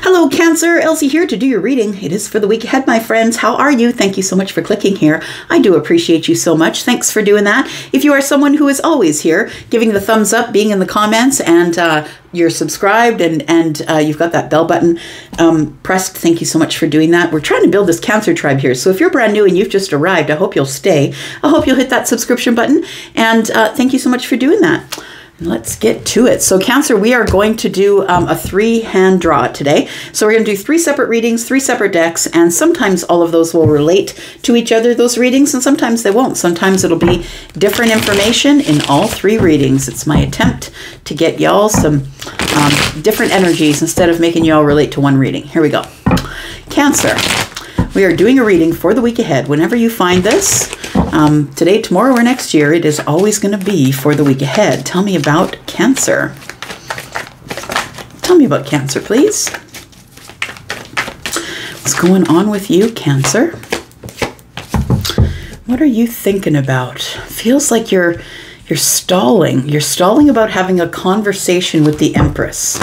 Hello, Cancer. Elsie here to do your reading. It is for the week ahead, my friends. How are you? Thank you so much for clicking here. I do appreciate you so much. Thanks for doing that. If you are someone who is always here, giving the thumbs up, being in the comments, and you're subscribed and you've got that bell button pressed, thank you so much for doing that. We're trying to build this Cancer tribe here. So if you're brand new and you've just arrived, I hope you'll stay. I hope you'll hit that subscription button. And thank you so much for doing that. Let's get to it. So Cancer, we are going to do a 3-hand draw today. So we're going to do 3 separate readings, 3 separate decks, and sometimes all of those will relate to each other, those readings, and sometimes they won't. Sometimes it'll be different information in all 3 readings. It's my attempt to get y'all some different energies instead of making y'all relate to one reading. Here we go. Cancer, we are doing a reading for the week ahead. Whenever you find this, today, tomorrow, or next year, it is always going to be for the week ahead. Tell me about Cancer. Tell me about Cancer, please. What's going on with you, Cancer? What are you thinking about? Feels like you're stalling. You're stalling about having a conversation with the Empress.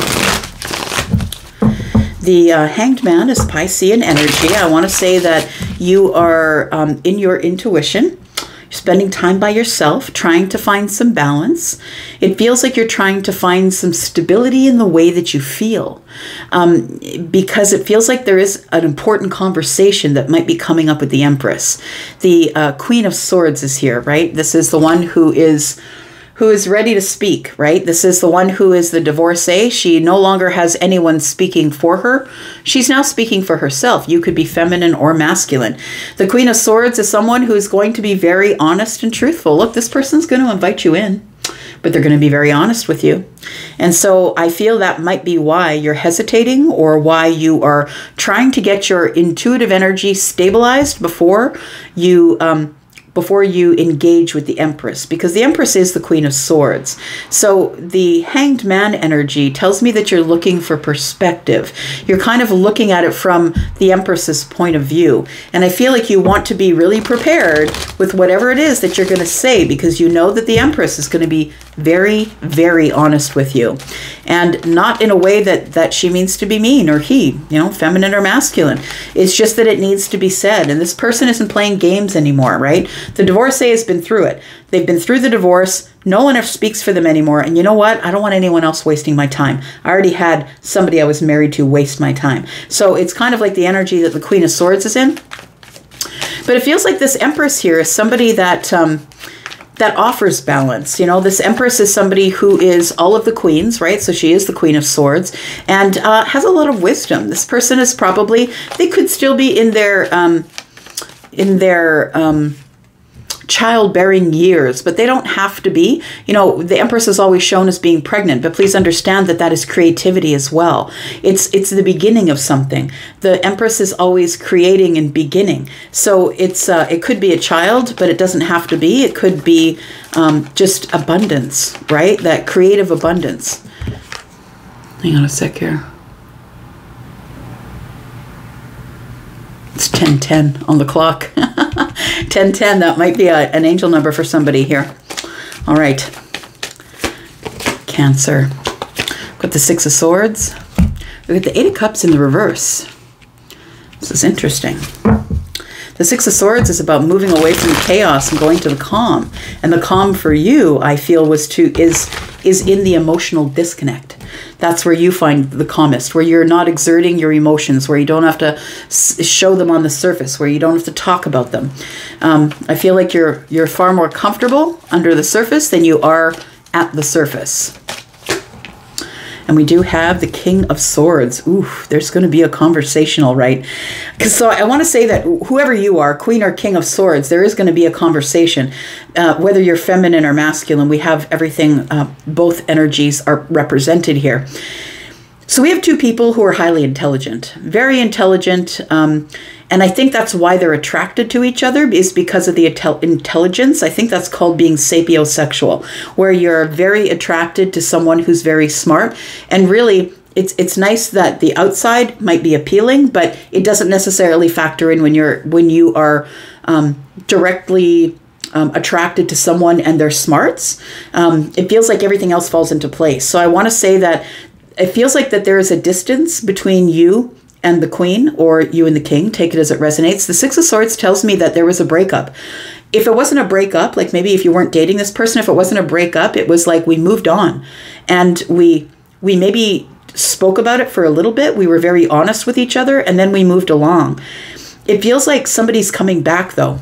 The Hanged Man is Piscean energy. I want to say that you are in your intuition. You're spending time by yourself, trying to find some balance. It feels like you're trying to find some stability in the way that you feel, because it feels like there is an important conversation that might be coming up with the Empress. The Queen of Swords is here, right? This is the one who is ready to speak, right? This is the one who is the divorcee. She no longer has anyone speaking for her. She's now speaking for herself. You could be feminine or masculine. The Queen of Swords is someone who is going to be very honest and truthful. Look, this person's going to invite you in, but they're going to be very honest with you. And so I feel that might be why you're hesitating, or why you are trying to get your intuitive energy stabilized before you engage with the Empress, because the Empress is the Queen of Swords. So the Hanged Man energy tells me that you're looking for perspective. You're kind of looking at it from the Empress's point of view. And I feel like you want to be really prepared with whatever it is that you're going to say, because you know that the Empress is going to be very, very honest with you. And not in a way that she means to be mean, or he, feminine or masculine. It's just that it needs to be said. And this person isn't playing games anymore, right? The divorcee has been through it. They've been through the divorce. No one ever speaks for them anymore. And you know what? I don't want anyone else wasting my time. I already had somebody I was married to waste my time. So it's kind of like the energy that the Queen of Swords is in. But it feels like this Empress here is somebody that offers balance. This Empress is somebody who is all of the queens, right? So she is the Queen of Swords, and has a lot of wisdom. This person is probably, they could still be in their childbearing years, but they don't have to be. The Empress is always shown as being pregnant, but please understand that that is creativity as well. It's the beginning of something. The Empress is always creating and beginning. So it could be a child, but it doesn't have to be. It could be just abundance, right? That creative abundance. Hang on a sec here. It's 10:10 on the clock. 10:10, that might be an angel number for somebody here. All right. Cancer. Got the 6 of Swords. We've got the 8 of Cups in the reverse. This is interesting. The 6 of Swords is about moving away from the chaos and going to the calm. And the calm for you, I feel, is in the emotional disconnect. That's where you find the calmest, where you're not exerting your emotions, where you don't have to show them on the surface, where you don't have to talk about them. I feel like you're far more comfortable under the surface than you are at the surface. And we do have the King of Swords. Ooh, there's going to be a conversation, all right. So I want to say that whoever you are, Queen or King of Swords, there is going to be a conversation. Whether you're feminine or masculine, we have everything, both energies are represented here. So we have 2 people who are highly intelligent, very intelligent, and I think that's why they're attracted to each other, is because of the intelligence. I think that's called being sapiosexual, where you're very attracted to someone who's very smart. And really, it's nice that the outside might be appealing, but it doesn't necessarily factor in when you are directly attracted to someone and their smarts. It feels like everything else falls into place. So I want to say that it feels like that there is a distance between you and the Queen, or you and the King. Take it as it resonates. The Six of Swords tells me that there was a breakup. If it wasn't a breakup, like maybe if you weren't dating this person, if it wasn't a breakup, it was like we moved on, and we maybe spoke about it for a little bit. We were very honest with each other, and then we moved along. It feels like somebody's coming back, though.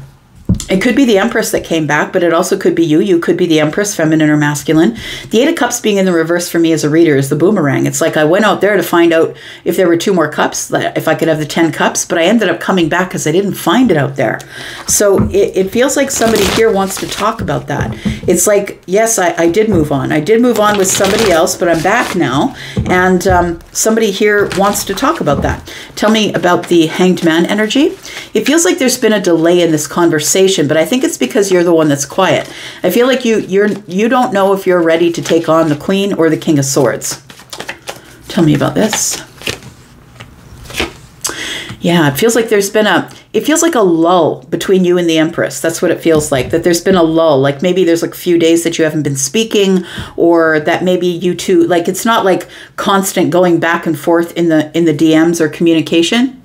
It could be the Empress that came back, but it also could be you. You could be the Empress, feminine or masculine. The Eight of Cups being in the reverse for me as a reader is the boomerang. It's like I went out there to find out if there were 2 more cups, if I could have the 10 cups, but I ended up coming back because I didn't find it out there. So it feels like somebody here wants to talk about that. It's like, yes, I did move on. I did move on with somebody else, but I'm back now. And somebody here wants to talk about that. Tell me about the Hanged Man energy. It feels like there's been a delay in this conversation, but I think it's because you're the one that's quiet. I feel like you don't know if you're ready to take on the Queen or the King of Swords. Tell me about this. Yeah, it feels like there's been it feels like a lull between you and the Empress. That's what it feels like, that there's been a lull. Like maybe there's like a few days that you haven't been speaking, or that maybe you two, like it's not like constant going back and forth in the DMs or communication.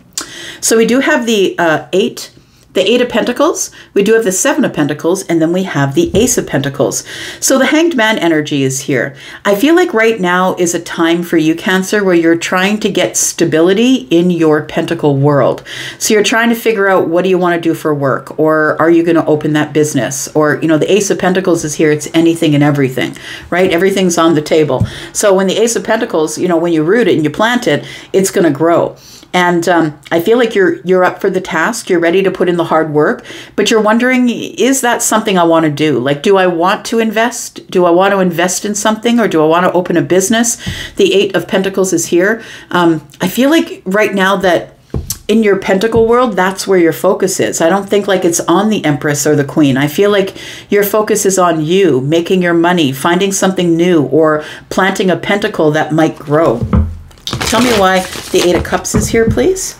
So we do have the Eight of Pentacles, we do have the Seven of Pentacles, and then we have the Ace of Pentacles. So the Hanged Man energy is here. I feel like right now is a time for you, Cancer, where you're trying to get stability in your pentacle world. So you're trying to figure out, what do you want to do for work? Or are you going to open that business? Or, you know, the Ace of Pentacles is here. It's anything and everything, right? Everything's on the table. So when the Ace of Pentacles, you know, when you root it and you plant it, it's going to grow. And I feel like you're up for the task. You're ready to put in the hard work, but you're wondering, is that something I want to do? Like, do I want to invest? Do I want to invest in something, or do I want to open a business? The Eight of Pentacles is here. I feel like right now that in your pentacle world, that's where your focus is. I don't think like it's on the Empress or the Queen. I feel like your focus is on you, making your money, finding something new, or planting a pentacle that might grow. Tell me why the Eight of Cups is here, please.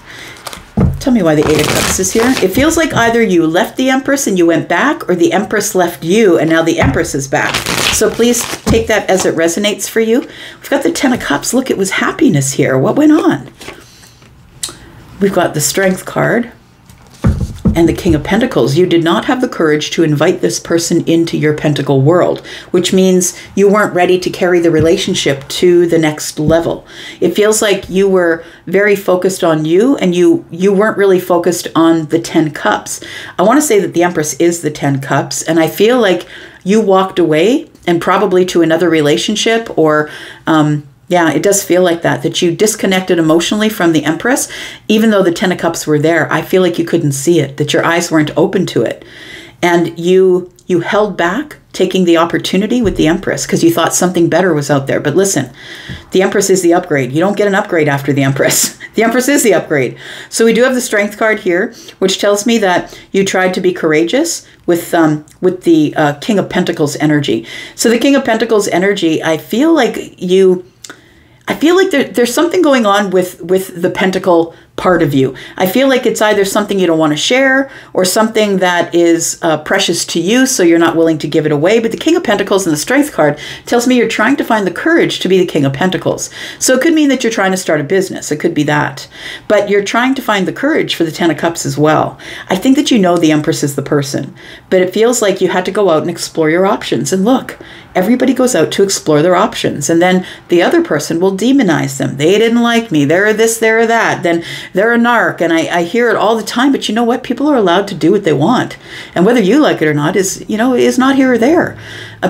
Tell me why the Eight of Cups is here. It feels like either you left the Empress and you went back, or the Empress left you and now the Empress is back. So please take that as it resonates for you. We've got the Ten of Cups. Look, it was happiness here. What went on? We've got the Strength card and the King of Pentacles. You did not have the courage to invite this person into your pentacle world, which means you weren't ready to carry the relationship to the next level. It feels like you were very focused on you, and you weren't really focused on the 10 cups. I want to say that the Empress is the 10 cups, and I feel like you walked away, and probably to another relationship, or yeah, it does feel like that you disconnected emotionally from the Empress. Even though the Ten of Cups were there, I feel like you couldn't see it, that your eyes weren't open to it. And you held back taking the opportunity with the Empress because you thought something better was out there. But listen, the Empress is the upgrade. You don't get an upgrade after the Empress. The Empress is the upgrade. So we do have the Strength card here, which tells me that you tried to be courageous with the King of Pentacles energy. So the King of Pentacles energy, I feel like there's something going on with the pentacle part of you. I feel like it's either something you don't want to share, or something that is precious to you, so you're not willing to give it away. But the King of Pentacles and the Strength card tells me you're trying to find the courage to be the King of Pentacles. So it could mean that you're trying to start a business. It could be that. But you're trying to find the courage for the Ten of Cups as well. I think that you know the Empress is the person, but it feels like you had to go out and explore your options. And look, everybody goes out to explore their options, and then the other person will demonize them. They didn't like me. They're this, they're that. Then they're a narc. And I hear it all the time, but you know what? People are allowed to do what they want. And whether you like it or not is not here or there.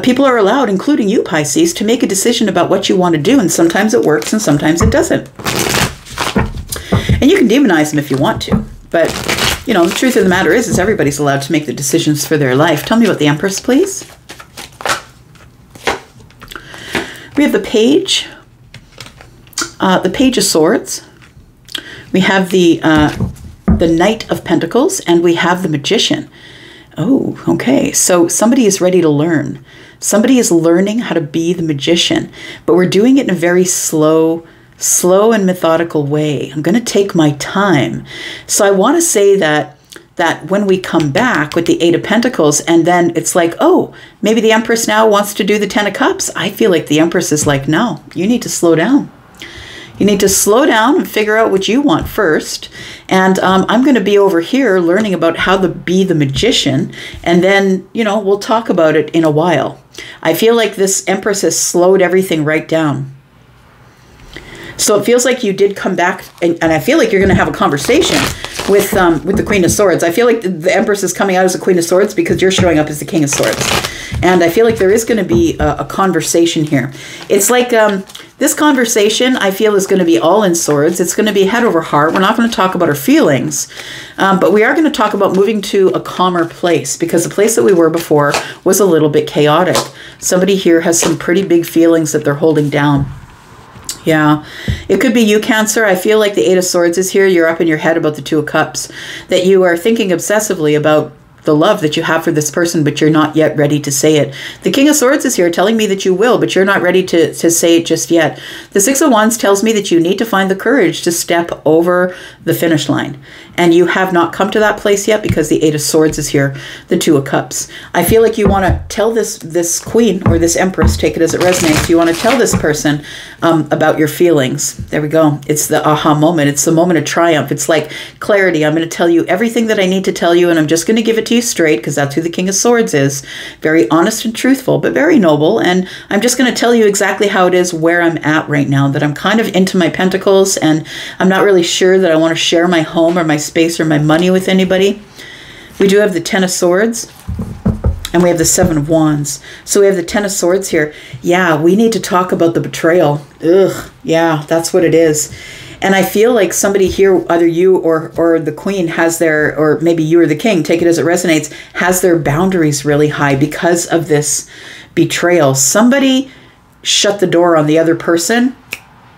People are allowed, including you, Pisces, to make a decision about what you want to do. And sometimes it works and sometimes it doesn't. And you can demonize them if you want to. But, you know, the truth of the matter is everybody's allowed to make the decisions for their life. Tell me about the Empress, please. We have the Page of Swords. We have the Knight of Pentacles, and we have the Magician. Oh, okay. So somebody is ready to learn. Somebody is learning how to be the magician, but we're doing it in a very slow and methodical way. I'm going to take my time. So I want to say that when we come back with the Eight of Pentacles, and then it's like, oh, maybe the Empress now wants to do the Ten of Cups. I feel like the Empress is like, no, you need to slow down. You need to slow down and figure out what you want first. And I'm going to be over here learning about how to be the magician. And then, you know, we'll talk about it in a while. I feel like this Empress has slowed everything right down. So it feels like you did come back, and I feel like you're going to have a conversation with the Queen of Swords. I feel like the Empress is coming out as the Queen of Swords because you're showing up as the King of Swords. And I feel like there is going to be a conversation here. It's like this conversation, I feel, is going to be all in swords. It's going to be head over heart. We're not going to talk about our feelings, but we are going to talk about moving to a calmer place, because the place that we were before was a little bit chaotic. Somebody here has some pretty big feelings that they're holding down. Yeah, it could be you, Cancer. I feel like the Eight of Swords is here. You're up in your head about the Two of Cups, that you are thinking obsessively about the love that you have for this person, but you're not yet ready to say it. The King of Swords is here telling me that you will, but you're not ready to say it just yet. The Six of Wands tells me that you need to find the courage to step over the finish line. And you have not come to that place yet because the Eight of Swords is here, the Two of Cups. I feel like you want to tell this Queen or this Empress, take it as it resonates, you want to tell this person about your feelings. There we go. It's the aha moment. It's the moment of triumph. It's like clarity. I'm going to tell you everything that I need to tell you, and I'm just going to give it to you straight, because that's who the King of Swords is. Very honest and truthful, but very noble. And I'm just going to tell you exactly how it is, where I'm at right now, that I'm kind of into my pentacles, and I'm not really sure that I want to share my home or my space or my money with anybody. We do have the Ten of Swords, and we have the Seven of Wands. So we have the Ten of Swords here. Yeah, we need to talk about the betrayal. Ugh, yeah, that's what it is. And I feel like somebody here, either you or the Queen, has their, or maybe you or the King, take it as it resonates, has their boundaries really high because of this betrayal. Somebody shut the door on the other person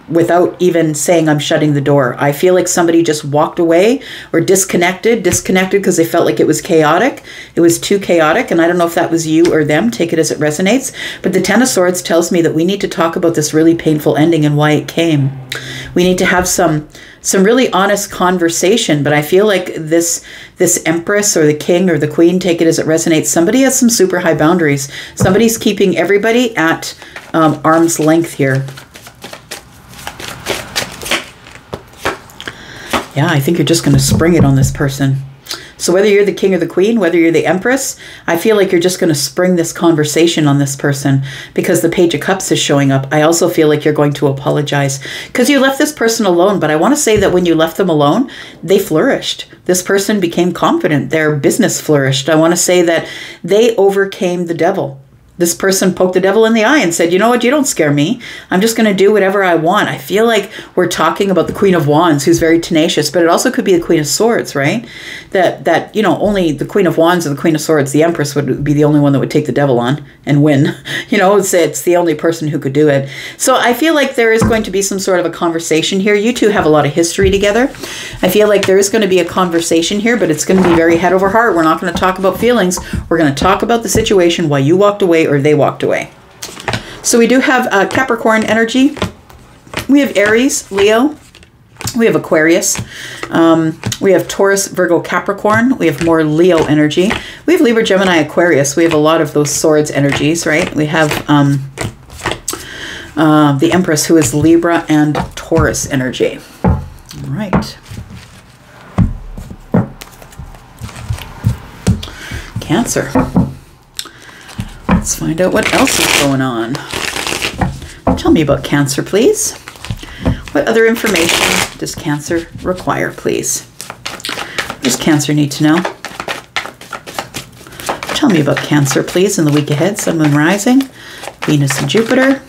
without even saying, I'm shutting the door. I feel like somebody just walked away or disconnected because they felt like it was chaotic. It was too chaotic. And I don't know if that was you or them. Take it as it resonates. But the Ten of Swords tells me that we need to talk about this really painful ending and why it came. We need to have some really honest conversation. But I feel like this Empress or the King or the Queen, take it as it resonates, somebody has some super high boundaries. Somebody's keeping everybody at arm's length here. Yeah, I think you're just going to spring it on this person. So whether you're the King or the Queen, whether you're the Empress, I feel like you're just going to spring this conversation on this person because the Page of Cups is showing up. I also feel like you're going to apologize because you left this person alone. But I want to say that when you left them alone, they flourished. This person became confident. Their business flourished. I want to say that they overcame the devil. This person poked the devil in the eye and said, you know what, you don't scare me. I'm just going to do whatever I want. I feel like we're talking about the Queen of Wands, who's very tenacious, but it also could be the Queen of Swords, right? That you know, only the Queen of Wands or the Queen of Swords, the Empress would be the only one that would take the devil on and win. You know, it's the only person who could do it. So I feel like there is going to be some sort of a conversation here. You two have a lot of history together. I feel like there is going to be a conversation here, but it's going to be very head over heart. We're not going to talk about feelings. We're going to talk about the situation, why you walked away or they walked away. So we do have Capricorn energy. We have Aries, Leo. We have Aquarius. We have Taurus, Virgo, Capricorn. We have more Leo energy. We have Libra, Gemini, Aquarius. We have a lot of those swords energies, right? We have the Empress, who is Libra and Taurus energy. All right. Cancer. Let's find out what else is going on. Tell me about Cancer, please. What other information does Cancer require, please? What does Cancer need to know? Tell me about Cancer, please, in the week ahead. Sun, Moon, Rising, Venus, and Jupiter.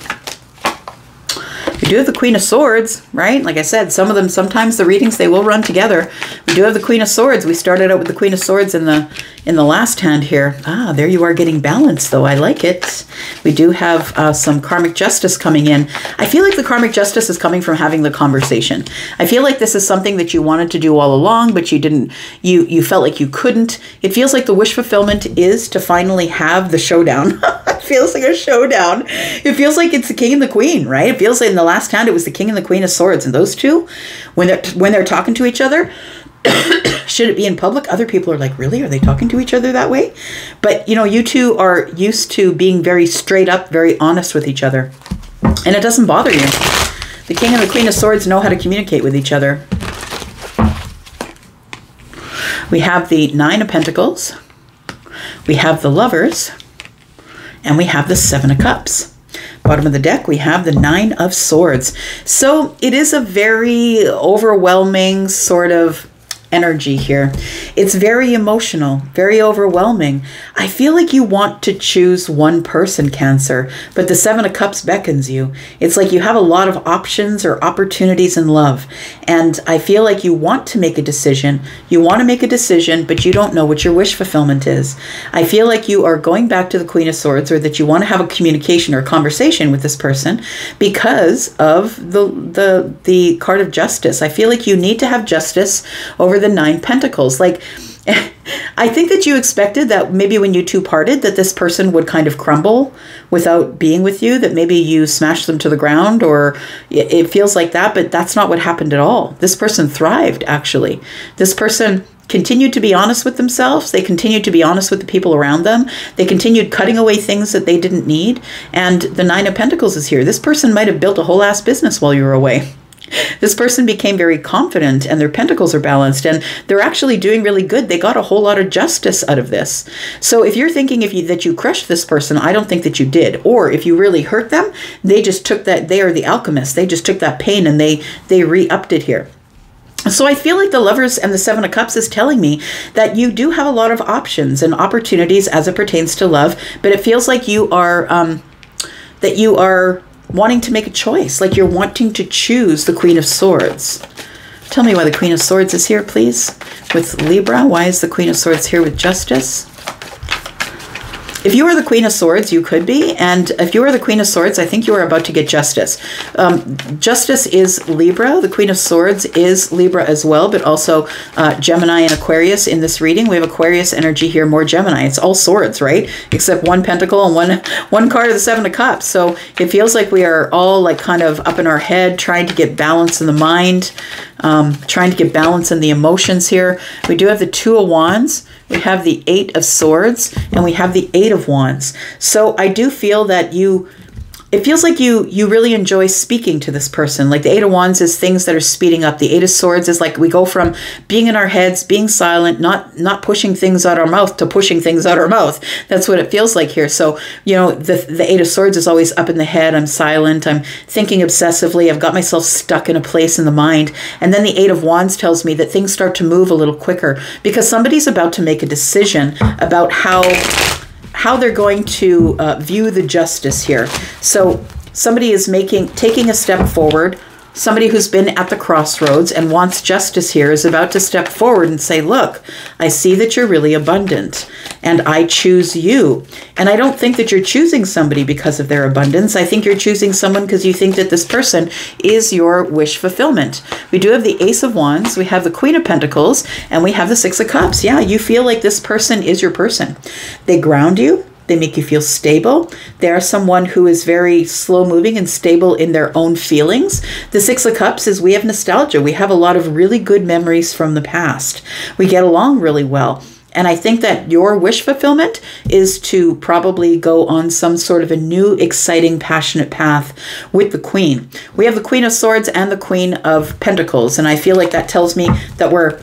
We do have the Queen of Swords, right? Like I said, some of them, sometimes the readings, they will run together. We do have the Queen of Swords. We started out with the Queen of Swords in the last hand here. Ah, there you are getting balanced, though. I like it. We do have some karmic justice coming in. I feel like the karmic justice is coming from having the conversation. I feel like this is something that you wanted to do all along, but you didn't, you felt like you couldn't. It feels like the wish fulfillment is to finally have the showdown. It feels like a showdown. It feels like it's the King and the Queen, right? It feels like in the last hand it was the King and the Queen of Swords, and those two, when they're talking to each other, should it be in public? Other people are like, really? Are they talking to each other that way? But, you know, you two are used to being very straight up, very honest with each other. And it doesn't bother you. The King and the Queen of Swords know how to communicate with each other. We have the Nine of Pentacles. We have the Lovers. And we have the Seven of Cups. Bottom of the deck, we have the Nine of Swords. So it is a very overwhelming sort of energy here. It's very emotional, very overwhelming. I feel like you want to choose one person, Cancer, but the Seven of Cups beckons you. It's like you have a lot of options or opportunities in love. And I feel like you want to make a decision. You want to make a decision, but you don't know what your wish fulfillment is. I feel like you are going back to the Queen of Swords, or that you want to have a communication or a conversation with this person because of the card of justice. I feel like you need to have justice over the Nine Pentacles. Like, I think that you expected that maybe when you two parted that this person would kind of crumble without being with you, that maybe you smashed them to the ground, or it feels like that, but that's not what happened at all. This person thrived, actually. This person continued to be honest with themselves. They continued to be honest with the people around them. They continued cutting away things that they didn't need. And the Nine of Pentacles is here. This person might have built a whole ass business while you were away. This person became very confident, and their pentacles are balanced, and they're actually doing really good. They got a whole lot of justice out of this. So if you're thinking that you crushed this person, I don't think that you did. Or if you really hurt them, they just took that. They are the alchemists. They just took that pain and they re-upped it here. So I feel like the Lovers and the Seven of Cups is telling me that you do have a lot of options and opportunities as it pertains to love, but it feels like you are wanting to make a choice, like you're wanting to choose the Queen of Swords. Tell me why the Queen of Swords is here, please, with Libra. Why is the Queen of Swords here with justice? If you are the Queen of Swords, you could be. And if you are the Queen of Swords, I think you are about to get justice. Justice is Libra. The Queen of Swords is Libra as well, but also Gemini and Aquarius in this reading. We have Aquarius energy here, more Gemini. It's all swords, right? Except one pentacle and one card of the Seven of Cups. So it feels like we are all like kind of up in our head, trying to get balance in the mind, trying to get balance in the emotions here. We do have the Two of Wands. We have the Eight of Swords, and we have the Eight of Wands. So I do feel that it feels like you really enjoy speaking to this person. Like the Eight of Wands is things that are speeding up. The Eight of Swords is like we go from being in our heads, being silent, not pushing things out our mouth to pushing things out our mouth. That's what it feels like here. So, you know, the Eight of Swords is always up in the head. I'm silent. I'm thinking obsessively. I've got myself stuck in a place in the mind. And then the Eight of Wands tells me that things start to move a little quicker because somebody's about to make a decision about how they're going to view the justice here. So somebody is taking a step forward. Somebody who's been at the crossroads and wants justice here is about to step forward and say, look, I see that you're really abundant and I choose you. And I don't think that you're choosing somebody because of their abundance. I think you're choosing someone because you think that this person is your wish fulfillment. We do have the Ace of Wands, we have the Queen of Pentacles, and we have the Six of Cups. Yeah, you feel like this person is your person. They ground you. They make you feel stable. They are someone who is very slow moving and stable in their own feelings. The Six of Cups is we have nostalgia. We have a lot of really good memories from the past. We get along really well. And I think that your wish fulfillment is to probably go on some sort of a new, exciting, passionate path with the Queen. We have the Queen of Swords and the Queen of Pentacles. And I feel like that tells me that we're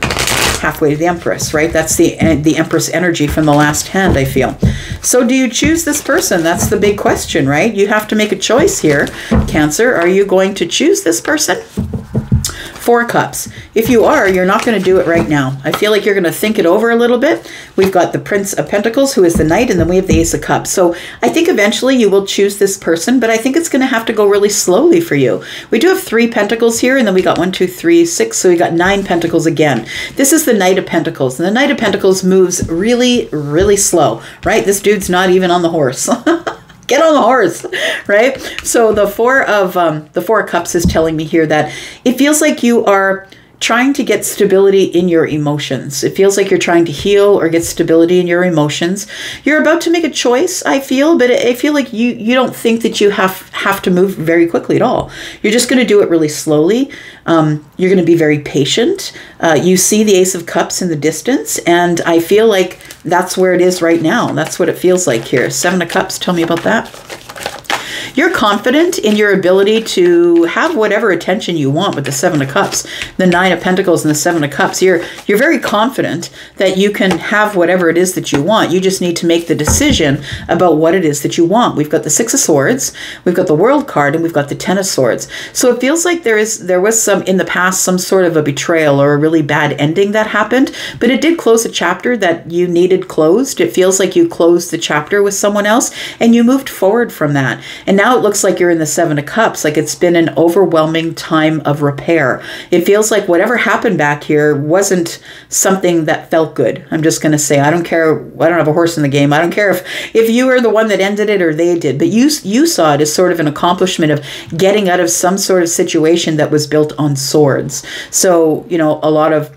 halfway to the Empress, right? That's the Empress energy from the last hand, I feel. So do you choose this person? That's the big question, right? You have to make a choice here, Cancer. Are you going to choose this person? Four of Cups. If you are, you're not going to do it right now. I feel like you're going to think it over a little bit. We've got the Prince of Pentacles, who is the Knight, and then we have the Ace of Cups. So I think eventually you will choose this person, but I think it's going to have to go really slowly for you. We do have 3 Pentacles here, and then we got 1, 2, 3, 6, so we got 9 Pentacles again. This is the Knight of Pentacles, and the Knight of Pentacles moves really, really slow, right? This dude's not even on the horse. Get on the horse, right? So the Four of Cups is telling me here that it feels like you are trying to get stability in your emotions. It feels like you're trying to heal or get stability in your emotions. You're about to make a choice, I feel, but I feel like you don't think that you have to move very quickly at all. You're just going to do it really slowly. You're going to be very patient. You see the Ace of Cups in the distance, and I feel like that's where it is right now. That's what it feels like here. Seven of Cups, tell me about that. You're confident in your ability to have whatever attention you want with the Seven of Cups, the Nine of Pentacles and the Seven of Cups. You're very confident that you can have whatever it is that you want. You just need to make the decision about what it is that you want. We've got the Six of Swords, we've got the World card, and we've got the Ten of Swords. So it feels like there was some in the past, some sort of a betrayal or a really bad ending that happened, but it did close a chapter that you needed closed. It feels like you closed the chapter with someone else and you moved forward from that. And now it looks like you're in the Seven of Cups, like it's been an overwhelming time of repair. It feels like whatever happened back here wasn't something that felt good. I'm just going to say, I don't care. I don't have a horse in the game. I don't care if you were the one that ended it or they did, but you saw it as sort of an accomplishment of getting out of some sort of situation that was built on swords. So, you know, a lot of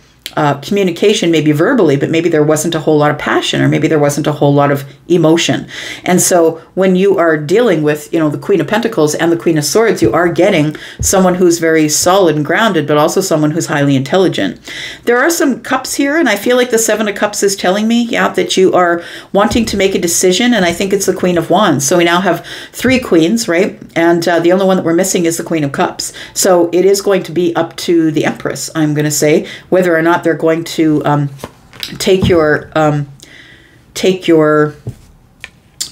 communication, maybe verbally, but maybe there wasn't a whole lot of passion, or maybe there wasn't a whole lot of emotion. And so when you are dealing with, you know, the Queen of Pentacles and the Queen of Swords, you are getting someone who's very solid and grounded, but also someone who's highly intelligent. There are some cups here, and I feel like the Seven of Cups is telling me, yeah, that you are wanting to make a decision, and I think it's the Queen of Wands. So we now have three queens, right? And the only one that we're missing is the Queen of Cups. So it is going to be up to the Empress, I'm going to say, whether or not they're going to take your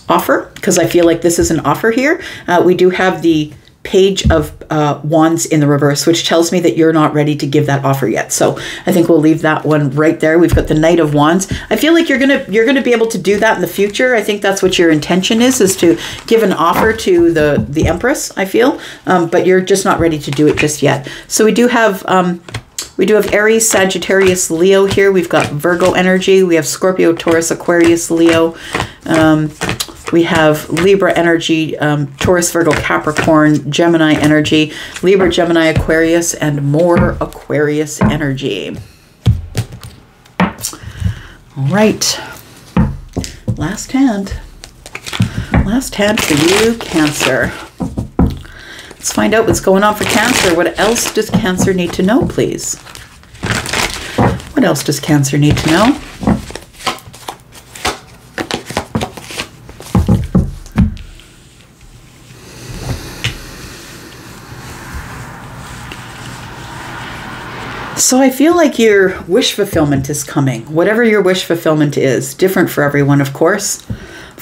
offer, because I feel like this is an offer here. We do have the Page of Wands in the reverse, which tells me that you're not ready to give that offer yet. So I think we'll leave that one right there. We've got the Knight of Wands. I feel like you're gonna be able to do that in the future. I think that's what your intention is to give an offer to the Empress, I feel, but you're just not ready to do it just yet. So we do have Aries, Sagittarius, Leo here. We've got Virgo energy. We have Scorpio, Taurus, Aquarius, Leo. We have Libra energy, Taurus, Virgo, Capricorn, Gemini energy, Libra, Gemini, Aquarius, and more Aquarius energy. All right. Last hand. Last hand for you, Cancer. Let's find out what's going on for Cancer. What else does Cancer need to know, please? What else does Cancer need to know? So I feel like your wish fulfillment is coming. Whatever your wish fulfillment is, different for everyone, of course.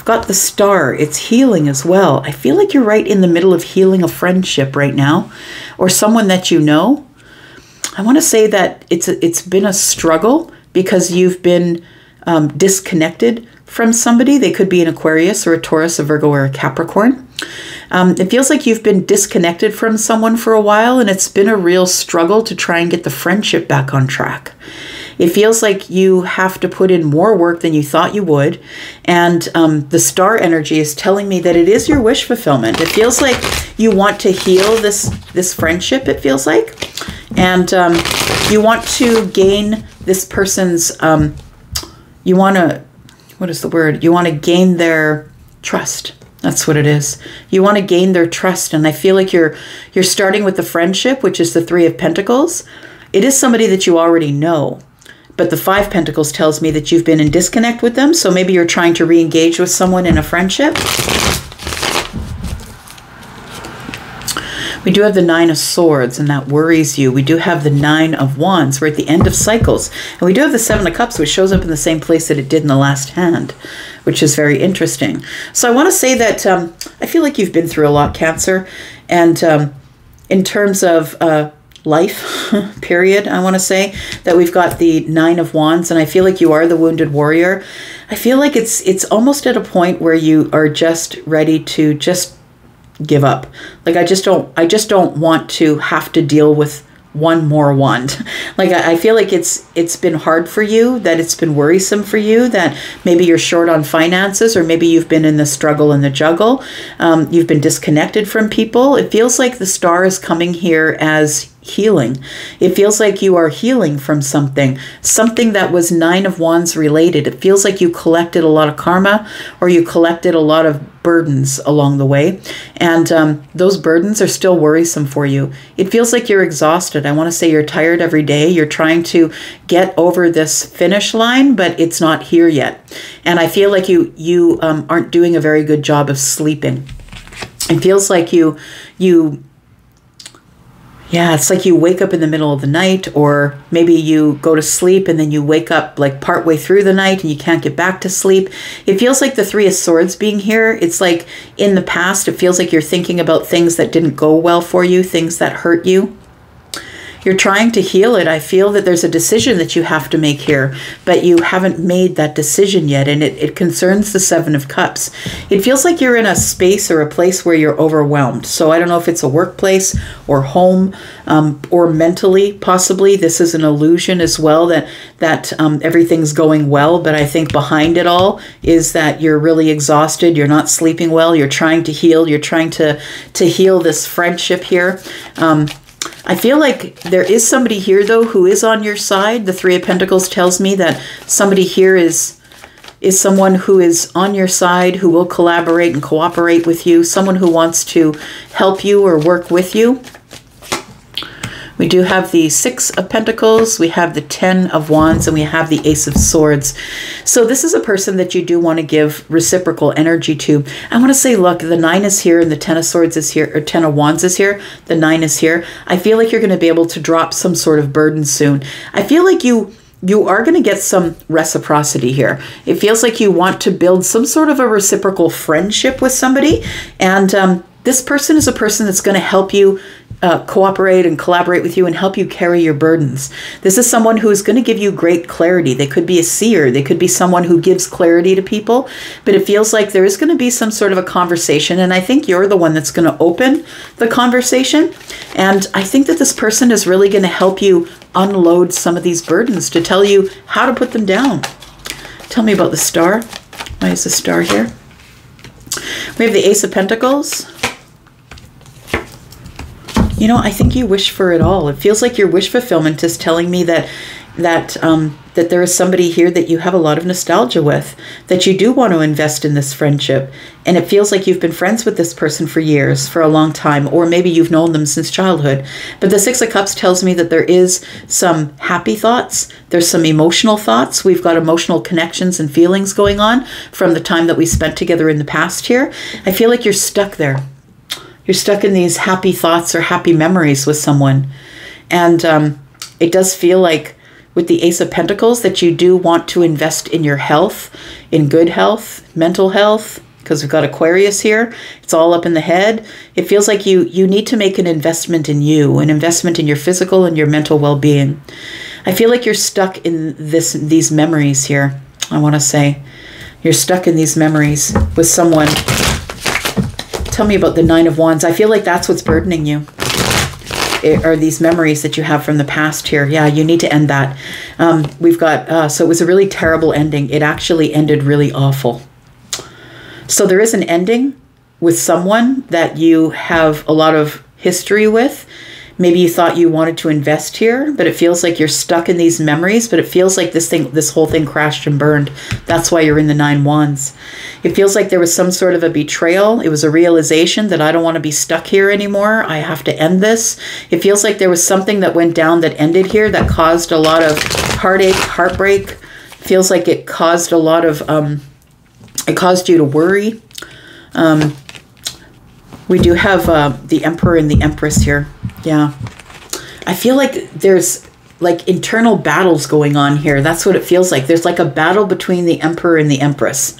Got the Star. It's healing as well. I feel like you're right in the middle of healing a friendship right now, or someone that you know. I want to say that it's been a struggle because you've been disconnected from somebody. They could be an Aquarius or a Taurus, a Virgo, or a Capricorn. It feels like you've been disconnected from someone for a while, and it's been a real struggle to try and get the friendship back on track. It feels like you have to put in more work than you thought you would. And the Star energy is telling me that it is your wish fulfillment. It feels like you want to heal this friendship, it feels like. And you want to gain this person's, you want to, what is the word? You want to gain their trust. That's what it is. You want to gain their trust. And I feel like you're starting with the friendship, which is the Three of Pentacles. It is somebody that you already know. But the Five Pentacles tells me that you've been in disconnect with them. So maybe you're trying to re-engage with someone in a friendship. We do have the Nine of Swords, and that worries you. We do have the Nine of Wands. We're at the end of cycles. And we do have the Seven of Cups, which shows up in the same place that it did in the last hand, which is very interesting. So I want to say that I feel like you've been through a lot, Cancer. And in terms of life, period, I want to say that we've got the Nine of Wands, and I feel like you are the wounded warrior. I feel like it's almost at a point where you are just ready to just give up. Like I just don't want to have to deal with one more wand. Like I feel like it's been hard for you, that it's been worrisome for you, that maybe you're short on finances, or maybe you've been in the struggle and the juggle. You've been disconnected from people. It feels like the Star is coming here as healing. It feels like you are healing from something that was Nine of Wands related. It feels like you collected a lot of karma, or you collected a lot of burdens along the way. And those burdens are still worrisome for you. It feels like you're exhausted. I want to say you're tired every day. You're trying to get over this finish line, but it's not here yet. And I feel like you aren't doing a very good job of sleeping. It feels like yeah, it's like you wake up in the middle of the night, or maybe you go to sleep and then you wake up like partway through the night and you can't get back to sleep. It feels like the Three of Swords being here. It's like in the past, it feels like you're thinking about things that didn't go well for you, things that hurt you. You're trying to heal it. I feel that there's a decision that you have to make here, but you haven't made that decision yet, and it concerns the Seven of Cups. It feels like you're in a space or a place where you're overwhelmed. So I don't know if it's a workplace or home, or mentally, possibly. This is an illusion as well that everything's going well, but I think behind it all is that you're really exhausted. You're not sleeping well. You're trying to heal. You're trying to heal this friendship here. I feel like there is somebody here, though, who is on your side. The Three of Pentacles tells me that somebody here is someone who is on your side, who will collaborate and cooperate with you, someone who wants to help you or work with you. We do have the Six of Pentacles, we have the Ten of Wands, and we have the Ace of Swords. So this is a person that you do want to give reciprocal energy to. I want to say, look, the Nine is here and the Ten of Swords is here, or Ten of Wands is here. The Nine is here. I feel like you're going to be able to drop some sort of burden soon. I feel like you are going to get some reciprocity here. It feels like you want to build some sort of a reciprocal friendship with somebody. And this person is a person that's going to help you cooperate and collaborate with you and help you carry your burdens. This is someone who is going to give you great clarity. They could be a seer. They could be someone who gives clarity to people. But it feels like there is going to be some sort of a conversation. And I think you're the one that's going to open the conversation. And I think that this person is really going to help you unload some of these burdens, to tell you how to put them down. Tell me about the Star. Why is the Star here? We have the Ace of Pentacles. You know, I think you wish for it all. It feels like your wish fulfillment is telling me that there is somebody here that you have a lot of nostalgia with, that you do want to invest in this friendship. And it feels like you've been friends with this person for years, for a long time, or maybe you've known them since childhood. But the Six of Cups tells me that there is some happy thoughts. There's some emotional thoughts. We've got emotional connections and feelings going on from the time that we spent together in the past here. I feel like you're stuck there. You're stuck in these happy thoughts or happy memories with someone. And it does feel like with the Ace of Pentacles that you do want to invest in your health, in good health, mental health, because we've got Aquarius here. It's all up in the head. It feels like you need to make an investment in you, an investment in your physical and your mental well-being. I feel like you're stuck in these memories here. I want to say you're stuck in these memories with someone. Tell me about the Nine of Wands. I feel like that's what's burdening you. Are these memories that you have from the past here. Yeah, you need to end that. We've got, so it was a really terrible ending. It actually ended really awful. So there is an ending with someone that you have a lot of history with. Maybe you thought you wanted to invest here, but it feels like you're stuck in these memories, but it feels like this whole thing crashed and burned. That's why you're in the Nine Wands. It feels like there was some sort of a betrayal. It was a realization that I don't want to be stuck here anymore. I have to end this. It feels like there was something that went down that ended here that caused a lot of heartache, heartbreak. Feels like it caused a lot of, it caused you to worry. We do have the Emperor and the Empress here. Yeah. I feel like there's like internal battles going on here. That's what it feels like. There's like a battle between the Emperor and the Empress.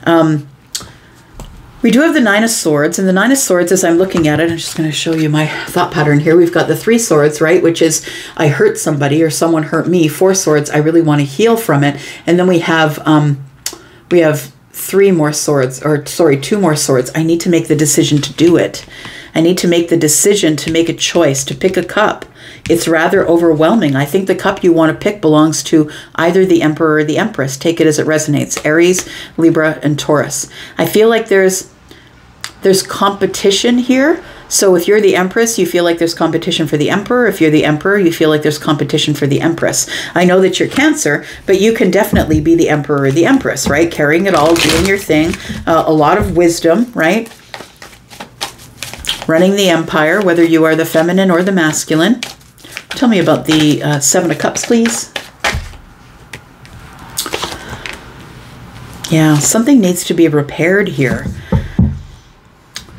We do have the Nine of Swords, and the Nine of Swords, as I'm looking at it, I'm just going to show you my thought pattern here. We've got the Three Swords, right, which is I hurt somebody or someone hurt me. Four Swords, I really want to heal from it. And then we have three more swords, or sorry, two more swords. I need to make the decision to do it. I need to make the decision to make a choice, to pick a cup. It's rather overwhelming. I think the cup you want to pick belongs to either the Emperor or the Empress. Take it as it resonates. Aries, Libra, and Taurus. I feel like there's competition here. So if you're the Empress, you feel like there's competition for the Emperor. If you're the Emperor, you feel like there's competition for the Empress. I know that you're Cancer, but you can definitely be the Emperor or the Empress, right? Carrying it all, doing your thing. A lot of wisdom, right? Running the empire, whether you are the feminine or the masculine. Tell me about the Seven of Cups, please. Yeah, something needs to be repaired here.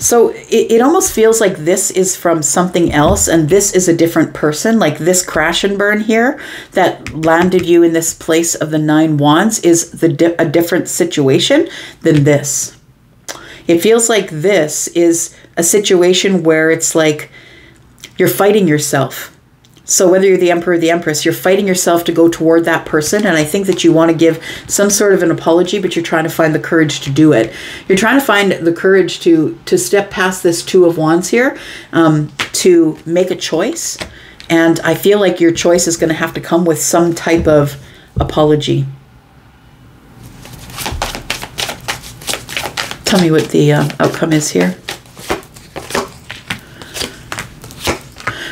So it almost feels like this is from something else and this is a different person. Like this crash and burn here that landed you in this place of the 9 wands is a different situation than this. It feels like this is a situation where it's like you're fighting yourself. So whether you're the Emperor or the Empress, you're fighting yourself to go toward that person. And I think that you want to give some sort of an apology, but you're trying to find the courage to do it. You're trying to find the courage to step past this 2 of Wands here, to make a choice. And I feel like your choice is going to have to come with some type of apology. Tell me what the outcome is here.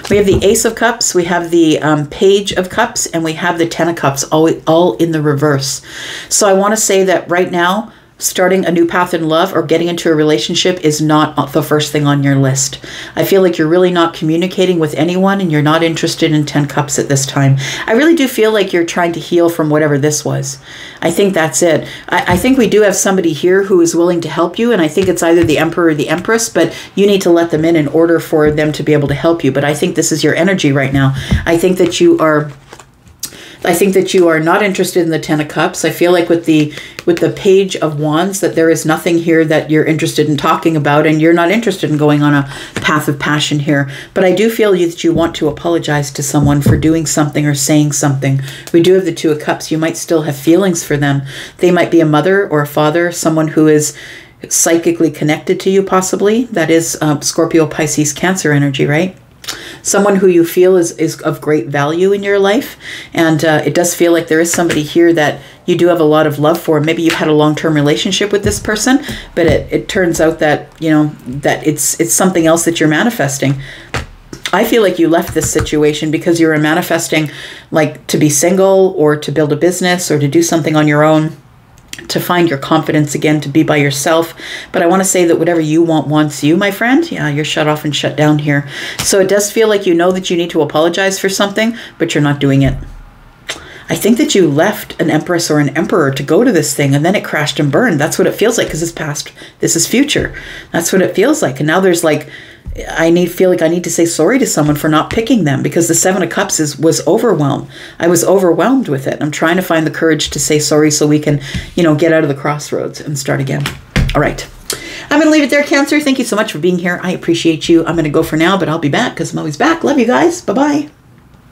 We have the Ace of Cups, we have the Page of Cups, and we have the 10 of Cups, all in the reverse. So I want to say that right now, starting a new path in love or getting into a relationship is not the first thing on your list. I feel like you're really not communicating with anyone and you're not interested in 10 cups at this time. I really do feel like you're trying to heal from whatever this was. I think that's it. I think we do have somebody here who is willing to help you, and I think it's either the Emperor or the Empress, but you need to let them in order for them to be able to help you. But I think this is your energy right now. I think that you are not interested in the 10 of Cups. I feel like with the Page of Wands that there is nothing here that you're interested in talking about, and you're not interested in going on a path of passion here. But I do feel that you want to apologize to someone for doing something or saying something. We do have the 2 of Cups. You might still have feelings for them. They might be a mother or a father, someone who is psychically connected to you possibly. That is Scorpio, Pisces, Cancer energy, right? Someone who you feel is of great value in your life. And it does feel like there is somebody here that you do have a lot of love for. Maybe you had a long-term relationship with this person, but it turns out that, you know, that it's something else that you're manifesting. I feel like you left this situation because you were manifesting like to be single or to build a business or to do something on your own, to find your confidence again, to be by yourself. But I want to say that whatever you want wants you, my friend. Yeah, you're shut off and shut down here. So it does feel like you know that you need to apologize for something, but you're not doing it. I think that you left an Empress or an Emperor to go to this thing, and then it crashed and burned. That's what it feels like, because it's past, this is future. That's what it feels like. And now there's like, I feel like I need to say sorry to someone for not picking them, because the 7 of Cups was overwhelmed. I was overwhelmed with it. I'm trying to find the courage to say sorry so we can, you know, get out of the crossroads and start again. All right. I'm going to leave it there, Cancer. Thank you so much for being here. I appreciate you. I'm going to go for now, but I'll be back because I'm always back. Love you guys. Bye-bye.